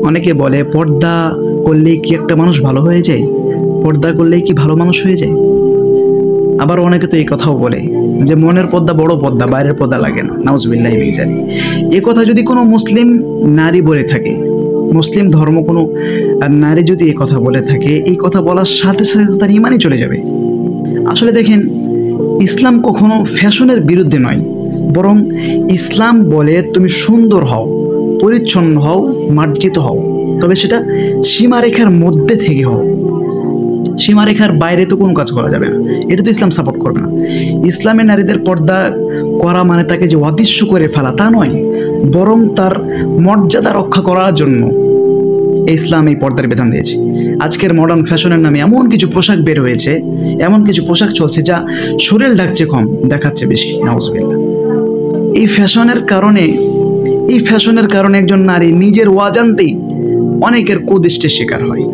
অনেকে বলে পর্দা করলেই কি একটা মানুষ ভালো হয়ে যায়, পর্দা করলেই কি ভালো মানুষ হয়ে যায়। আবার অনেকে তো এই কথাও বলে যে মনের পর্দা বড় পর্দা, বাইরের পর্দা লাগে না। নাউজুবিল্লাহি মিন যালিক। এ কথা যদি কোনো মুসলিম নারী বলে থাকে, মুসলিম ধর্ম কোনো নারী যদি এই কথা বলে থাকে, এই কথা বলার সাথে সাথে তো তার ইমানই চলে যাবে। আসলে দেখেন, ইসলাম কখনো ফ্যাশনের বিরুদ্ধে নয়, বরং ইসলাম বলে তুমি সুন্দর হও, পরিচ্ছন্ন হও, মার্জিত হও, তবে সেটা সীমারেখার মধ্যে থেকে হও। সীমারেখার বাইরে তো কোনো কাজ করা যাবে না, এটা তো ইসলাম সাপোর্ট করবে না। ইসলামের নারীদের পর্দা করা মানে তাকে যে অদৃশ্য করে ফেলা তা নয়, বরং তার মর্যাদা রক্ষা করার জন্য ইসলাম এই পর্দার বিধান দিয়েছে। আজকের মডার্ন ফ্যাশনের নামে এমন কিছু পোশাক বের হয়েছে, এমন কিছু পোশাক চলছে যা শরীর ঢাকছে কম, দেখাচ্ছে বেশি। নাউজুবিল্লাহ। এই ফ্যাশনের কারণে একজন নারী নিজের অজান্তেই অনেকের কুদৃষ্টির শিকার হয়।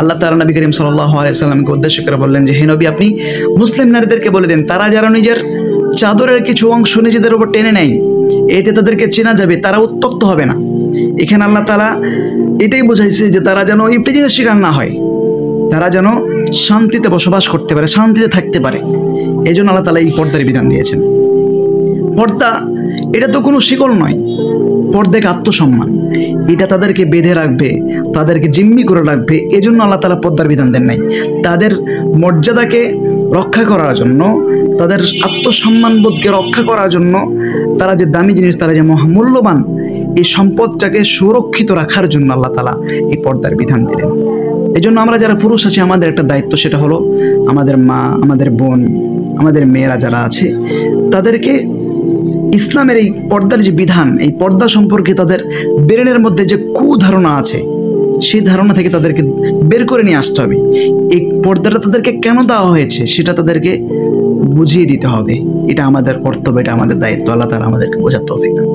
আল্লাহ তাআলা নবী করিম সাল্লাল্লাহু আলাইহি ওয়াসাল্লামকে উদ্দেশ্য করে বললেন যে, হে নবী, আপনি মুসলিম নারীদেরকে বলে দেন, তারা যারা নিজের চাদরের কিছু অংশ নিজেদের উপর টেনে নেয়, এতে তাদেরকে চেনা যাবে, তারা উত্তক্ত হবে না। এখানে আল্লাহ তাআলা এটাই বোঝাইছে যে তারা যেন ইফতিজিনের শিকার না হয়, তারা যেন শান্তিতে বসবাস করতে পারে, শান্তিতে থাকতে পারে। এই জন্য আল্লাহ তাআলা এই পর্দার বিধান দিয়েছেন। পর্দা এটা তো কোনো শিকল নয়, পর্দা এক আত্মসম্মান, এটা তাদেরকে বেঁধে রাখবে, তাদেরকে জিম্মি করে রাখবে। এজন্য আল্লাহ তাআলা পর্দার বিধান দেন নাই। তাদের মর্যাদাকে রক্ষা করার জন্য, তাদের আত্মসম্মান বোধকে রক্ষা করার জন্য, তারা যে দামি জিনিস, তারা যে মহামূল্যবান, এই সম্পদটাকে সুরক্ষিত রাখার জন্য আল্লাহ তাআলা এই পর্দার বিধান দিলেন। এই জন্য আমরা যারা পুরুষ আছি, আমাদের একটা দায়িত্ব, সেটা হলো আমাদের মা, আমাদের বোন, আমাদের মেয়েরা যারা আছে, তাদেরকে ইসলামের এই পর্দার যে বিধান, এই পর্দা সম্পর্কে তাদের ব্রেনের মধ্যে যে কুধারণা আছে, সেই ধারণা থেকে তাদেরকে বের করে নিয়ে আসতে হবে। এই পর্দাটা তাদেরকে কেন দেওয়া হয়েছে সেটা তাদেরকে বুঝিয়ে দিতে হবে। এটা আমাদের কর্তব্য, এটা আমাদের দায়িত্ব। আল্লাহ তাআলা আমাদেরকে বোঝার তৌফিক দান।